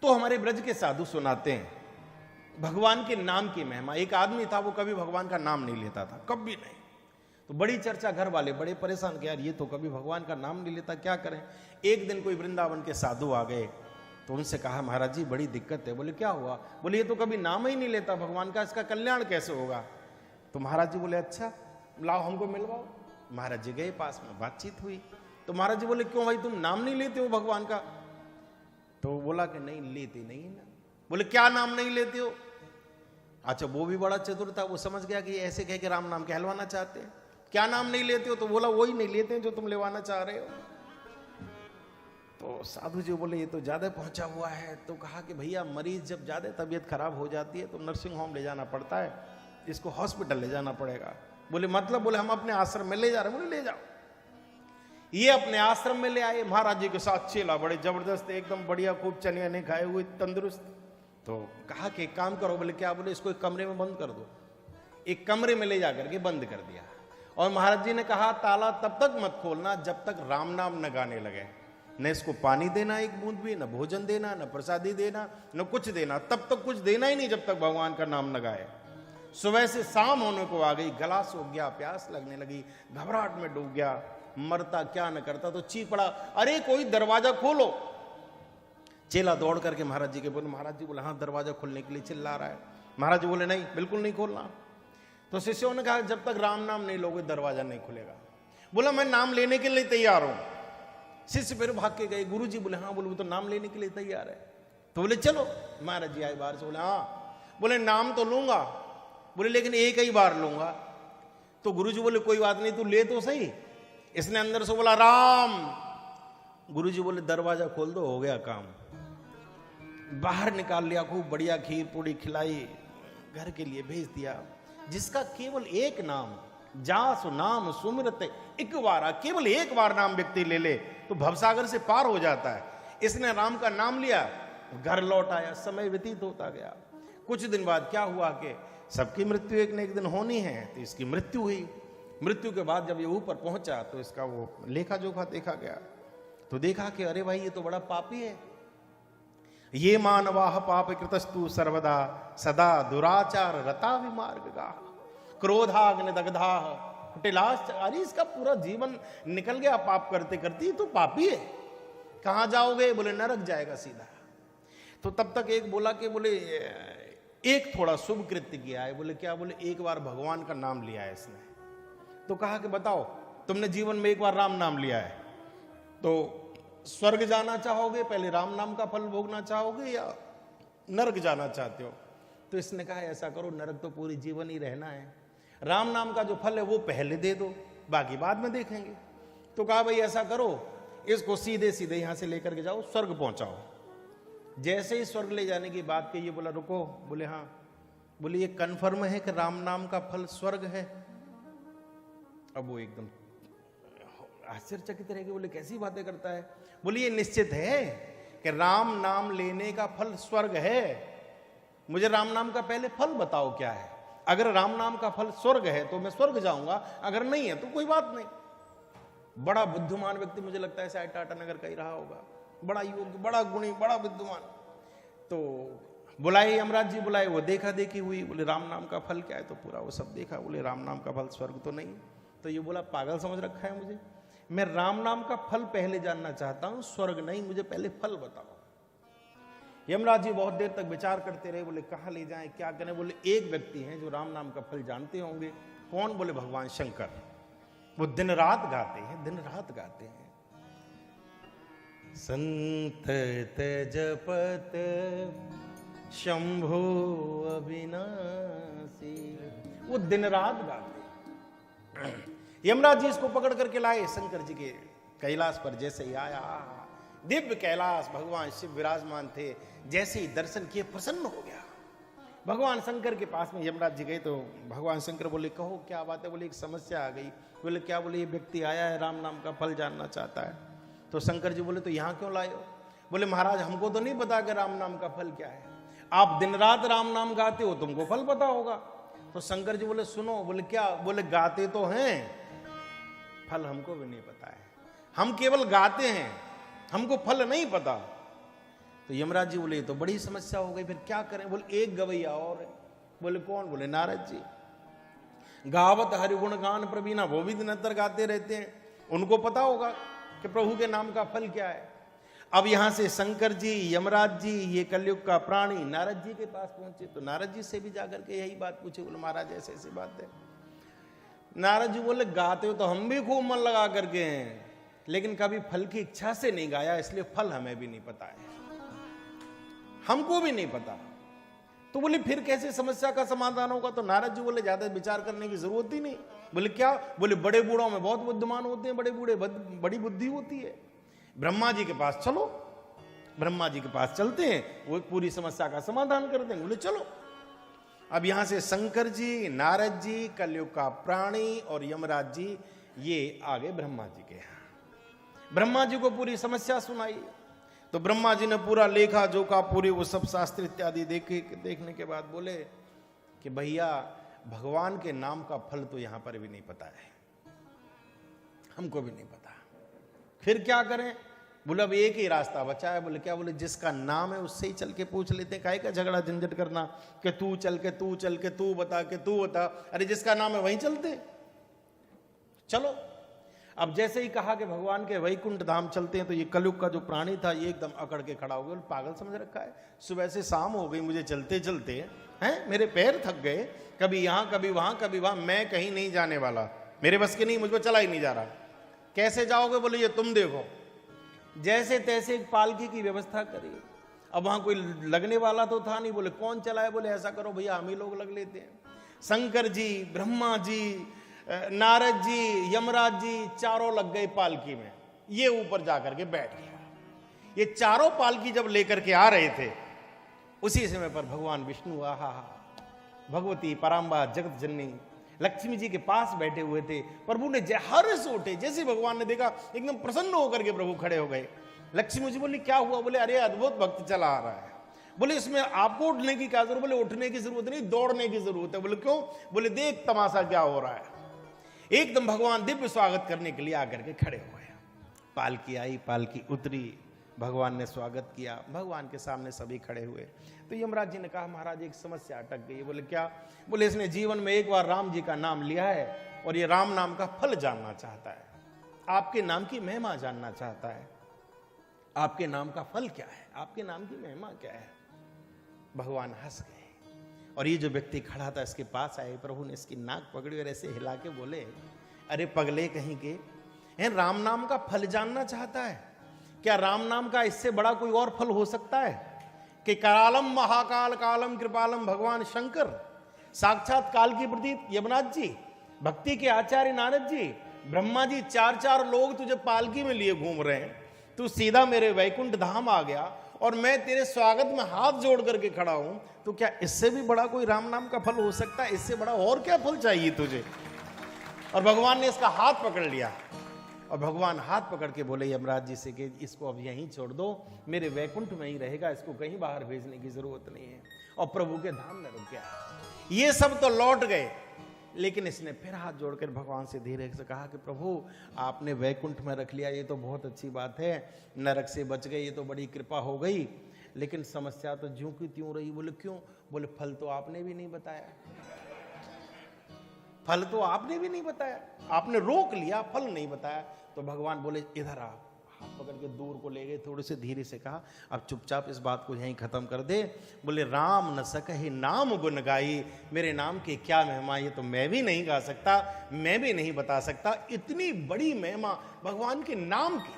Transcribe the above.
तो हमारे ब्रज के साधु सुनाते हैं भगवान के नाम की महिमा। एक आदमी था, वो कभी भगवान का नाम नहीं लेता था, कभी नहीं। तो बड़ी चर्चा, घर वाले बड़े परेशान कि यार ये तो कभी भगवान का नाम नहीं लेता, क्या करें। एक दिन कोई वृंदावन के साधु आ गए, तो उनसे कहा महाराज जी बड़ी दिक्कत है। बोले क्या हुआ? बोले ये तो कभी नाम ही नहीं लेता भगवान का, इसका कल्याण कैसे होगा? तो महाराज जी बोले अच्छा लाओ हमको मिलवाओ। महाराज जी गए, पास में बातचीत हुई। तो महाराज जी बोले क्यों भाई तुम नाम नहीं लेते हो भगवान का? तो बोला कि नहीं लेते नहीं ना। बोले क्या नाम नहीं लेते हो? अच्छा वो भी बड़ा चतुर था, वो समझ गया कि ऐसे कह के राम नाम कहलवाना चाहते हैं। क्या नाम नहीं लेते हो? तो बोला वही नहीं लेते हैं जो तुम लेवाना चाह रहे हो। तो साधु जी बोले ये तो ज्यादा पहुंचा हुआ है। तो कहा कि भैया मरीज जब ज्यादा तबीयत खराब हो जाती है तो नर्सिंग होम ले जाना पड़ता है, इसको हॉस्पिटल ले जाना पड़ेगा। बोले मतलब? बोले हम अपने आश्रम में ले जा रहे हैं। बोले ले जाओ। ये अपने आश्रम में ले आए, महाराज जी के साथ चेला बड़े जबरदस्त एकदम बढ़िया, खूब चने नहीं खाए हुए, तंदुरुस्त। तो कहा कि एक काम करो। बोले क्या? बोले इसको एक कमरे में बंद कर दो। एक कमरे में ले जाकर के बंद कर दिया। और महाराज जी ने कहा ताला तब तक मत खोलना जब तक राम नाम न गाने लगे। न इसको पानी देना एक बूंद भी, न भोजन देना, न प्रसादी देना, न कुछ देना। तब तक कुछ देना ही नहीं जब तक भगवान का नाम न गाए। सुबह से शाम होने को आ गई, गला सूख गया, प्यास लगने लगी, घबराहट में डूब गया, मरता क्या न करता। तो चीख पड़ा अरे कोई दरवाजा खोलो। चेला दौड़ करके महाराज जी के बोले, महाराज जी बोले हाँ दरवाजा खोलने के लिए चिल्ला रहा है। महाराज जी बोले नहीं बिल्कुल नहीं खोलना। तो शिष्यों ने कहा जब तक राम नाम नहीं लोगे दरवाजा नहीं खुलेगा। बोला मैं नाम लेने के लिए तैयार हूं। शिष्य फिर भाग के गए। गुरु जी बोले हाँ। बोले वो तो नाम लेने के लिए तैयार है। तो बोले चलो। महाराज जी आए बाहर से। बोले हाँ। बोले नाम तो लूंगा। बोले लेकिन एक ही बार लूंगा। तो गुरु जी बोले कोई बात नहीं तू ले तो सही। इसने अंदर से बोला राम। गुरु जी बोले दरवाजा खोल दो, हो गया काम। बाहर निकाल लिया, खूब बढ़िया खीर पूड़ी खिलाई, घर के लिए भेज दिया। जिसका केवल एक नाम, जासु नाम सुमिरत एक बार, केवल एक बार नाम व्यक्ति ले ले तो भवसागर से पार हो जाता है। इसने राम का नाम लिया, घर लौट आया, समय व्यतीत होता गया। कुछ दिन बाद क्या हुआ कि सबकी मृत्यु एक न एक दिन होनी है, तो इसकी मृत्यु हुई। मृत्यु के बाद जब ये ऊपर पहुंचा तो इसका वो लेखा जोखा देखा गया। तो देखा कि अरे भाई ये तो बड़ा पापी है। ये मानवाह पाप कृतस्तु सर्वदा सदा दुराचार रता विमार्गा क्रोधाग्नि दग्धा कुटिलाश्च। अरे इसका पूरा जीवन निकल गया पाप करते करते, तो पापी है। कहां जाओगे? बोले नरक जाएगा सीधा। तो तब तक एक बोला कि बोले एक थोड़ा शुभ कृत्य किया है। बोले क्या? बोले एक बार भगवान का नाम लिया है इसने। तो कहा कि बताओ तुमने जीवन में एक बार राम नाम लिया है तो स्वर्ग जाना चाहोगे, पहले राम नाम का फल भोगना चाहोगे, या नरक जाना चाहते हो? तो इसने कहा ऐसा करो, नरक तो पूरी जीवन ही रहना है, राम नाम का जो फल है वो पहले दे दो, बाकी बाद में देखेंगे। तो कहा भाई ऐसा करो, इसको सीधे सीधे यहां से लेकर के जाओ, स्वर्ग पहुंचाओ। जैसे ही स्वर्ग ले जाने की बात की, ये बोला रुको। बोले हाँ। बोले ये कन्फर्म है कि राम नाम का फल स्वर्ग है? अब वो एकदम आश्चर्यचकित रह गए। बोले कैसी बातें करता है? बोले ये निश्चित है कि राम नाम लेने का फल स्वर्ग है। मुझे राम नाम का पहले फल बताओ क्या है। अगर राम नाम का फल स्वर्ग है तो मैं स्वर्ग जाऊंगा, अगर नहीं है तो कोई बात नहीं। बड़ा बुद्धिमान व्यक्ति मुझे लगता है शायद टाटा नगर का ही रहा होगा, बड़ा योग्य, बड़ा गुणी, बड़ा विद्वान। तो बुलाए यमराज जी, बुलाए, वो देखा देखी हुई। बोले राम नाम का फल क्या है? तो पूरा वो सब देखा। बोले राम नाम का फल स्वर्ग तो नहीं। तो ये बोला पागल समझ रखा है मुझे, मैं राम नाम का फल पहले जानना चाहता हूं, स्वर्ग नहीं, मुझे पहले फल बताओ। यमराज जी बहुत देर तक विचार करते रहे। बोले कहां ले जाएं, क्या करें? बोले एक व्यक्ति हैं जो राम नाम का फल जानते होंगे। कौन? बोले भगवान शंकर। वो दिन रात गाते हैं, दिन रात गाते हैं। संत जपत शंभो अविनाशी, वो दिन रात गाते। यमराज जी इसको पकड़ करके लाए शंकर जी के कैलाश पर। जैसे ही आया, दिव्य कैलाश, भगवान शिव विराजमान थे। जैसे ही दर्शन किए प्रसन्न हो गया। भगवान शंकर के पास में यमराज जी गए तो भगवान शंकर बोले कहो क्या बात है? बोले एक समस्या आ गई। बोले क्या? बोले ये व्यक्ति आया है, राम नाम का फल जानना चाहता है। तो शंकर जी बोले तो यहां क्यों लाए हो? बोले महाराज हमको तो नहीं पता कि राम नाम का फल क्या है, आप दिन रात राम नाम गाते हो, तुमको फल पता होगा। तो शंकर जी बोले सुनो। बोले क्या? बोले गाते तो हैं, फल हमको भी नहीं पता है, हम केवल गाते हैं, हमको फल नहीं पता। तो यमराज जी बोले ये तो बड़ी समस्या हो गई, फिर क्या करें? बोले एक गवैया और है। बोले कौन? बोले नारद जी। गावत हरिगुण गान प्रवीणा, वो भी निरंतर गाते रहते हैं, उनको पता होगा कि प्रभु के नाम का फल क्या है। अब यहां से शंकर जी, यमराज जी, ये कलयुग का प्राणी नारद जी के पास पहुंचे। तो नारद जी से भी जाकर के यही बात पूछे। बोले महाराज ऐसे ऐसी बात है। नारद जी बोले गाते हो तो हम भी खूब मन लगा करके हैं, लेकिन कभी फल की इच्छा से नहीं गाया, इसलिए फल हमें भी नहीं पता है, हमको भी नहीं पता। तो बोले फिर कैसे समस्या का समाधान होगा? तो नारद जी बोले ज्यादा विचार करने की जरूरत ही नहीं। बोले क्या? बोले बड़े बूढ़ों में बहुत बुद्धिमान होते हैं, बड़े बूढ़े बड़ी बुद्धि होती है, ब्रह्मा जी के पास चलो, ब्रह्मा जी के पास चलते हैं, वो पूरी समस्या का समाधान कर देंगे। बोले चलो। अब यहां से शंकर जी, नारद जी, कलयुग का प्राणी और यमराज जी ये आगे ब्रह्मा जी के यहां। ब्रह्मा जी को पूरी समस्या सुनाई। तो ब्रह्मा जी ने पूरा लेखा जोखा, पूरे वो सब शास्त्र इत्यादि देखने के बाद बोले कि भैया भगवान के नाम का फल तो यहां पर भी नहीं पता है, हमको भी नहीं पता, फिर क्या करें? बोले अब एक ही रास्ता बचा है। बोले क्या? बोले जिसका नाम है उससे ही चल के पूछ लेते हैं, काहे का झगड़ा झंझट करना कि तू चल के तू चल के तू बता के तू बता, अरे जिसका नाम है वहीं चलते, चलो। अब जैसे ही कहा कि भगवान के वैकुंठ धाम चलते हैं, तो ये कलयुग का जो प्राणी था ये एकदम अकड़ के खड़ा हो गया। पागल समझ रखा है, सुबह से शाम हो गई मुझे चलते चलते हैं, मेरे पैर थक गए, कभी यहां कभी वहां कभी वहां, मैं कहीं नहीं जाने वाला, मेरे बस के नहीं, मुझको चला ही नहीं जा रहा। कैसे जाओगे? बोले ये तुम देखो। जैसे तैसे एक पालकी की व्यवस्था करी। अब वहां कोई लगने वाला तो था नहीं। बोले कौन चलाए? बोले ऐसा करो भैया हम ही लोग लग लेते हैं। शंकर जी, ब्रह्मा जी, नारद जी, यमराज जी चारों लग गए पालकी में। ये ऊपर जाकर के बैठ गया। ये चारों पालकी जब लेकर के आ रहे थे, उसी समय पर भगवान विष्णु, आहा भगवती पराम्बा जगत जननी लक्ष्मी जी के पास बैठे हुए थे। प्रभु ने हर्ष उठे, जैसे भगवान ने देखा एकदम प्रसन्न होकर के प्रभु खड़े हो गए। लक्ष्मी जी बोली क्या हुआ? बोले अरे अद्भुत भक्त चला आ रहा है। बोले इसमें आपको उठने की क्या जरूरत? बोले उठने की जरूरत नहीं, दौड़ने की जरूरत है। बोले क्यों? बोले देख तमाशा क्या हो रहा है। एकदम भगवान दिव्य स्वागत करने के लिए आकर के खड़े हुए। पालकी आई, पालकी उतरी, भगवान ने स्वागत किया, भगवान के सामने सभी खड़े हुए। तो यमराज जी ने कहा महाराज एक समस्या अटक गई। बोले क्या? बोले इसने जीवन में एक बार राम जी का नाम लिया है और ये राम नाम का फल जानना चाहता है, आपके नाम की महिमा जानना चाहता है। आपके नाम का फल क्या है? आपके नाम की महिमा क्या है? भगवान हंस गए और ये जो व्यक्ति खड़ा था इसके पास आए। प्रभु ने इसकी नाक पकड़ी और ऐसे हिला के बोले अरे पगले कहीं के, राम नाम का फल जानना चाहता है? क्या राम नाम का इससे बड़ा कोई और फल हो सकता है कि कालम महाकाल कालम कृपालम भगवान शंकर, साक्षात काल की प्रतीक यमराज जी, भक्ति के आचार्य नारद जी, ब्रह्मा जी, चार लोग तुझे पालकी में लिए घूम रहे हैं, तू सीधा मेरे वैकुंठ धाम आ गया और मैं तेरे स्वागत में हाथ जोड़ करके खड़ा हूं, तो क्या इससे भी बड़ा कोई राम नाम का फल हो सकता है? इससे बड़ा और क्या फल चाहिए तुझे? और भगवान ने इसका हाथ पकड़ लिया और भगवान हाथ पकड़ के बोले यमराज जी से कि इसको अब यहीं छोड़ दो, मेरे वैकुंठ में ही रहेगा, इसको कहीं बाहर भेजने की जरूरत नहीं है। और प्रभु के धाम में रुक गया। ये सब तो लौट गए, लेकिन इसने फिर हाथ जोड़कर भगवान से धीरे से कहा कि प्रभु आपने वैकुंठ में रख लिया, ये तो बहुत अच्छी बात है, नरक से बच गए, ये तो बड़ी कृपा हो गई, लेकिन समस्या तो ज्यों की त्यों रही। बोले क्यों? बोले फल तो आपने भी नहीं बताया, फल तो आपने भी नहीं बताया, आपने रोक लिया, फल नहीं बताया। तो भगवान बोले इधर आ, हाथ पकड़ के दूर को ले गए, थोड़े से धीरे से कहा अब चुपचाप इस बात को यहीं खत्म कर दे। बोले राम न सकहि नाम गुण गाई, मेरे नाम की क्या महिमा ये तो मैं भी नहीं गा सकता, मैं भी नहीं बता सकता, इतनी बड़ी महिमा भगवान के नाम की।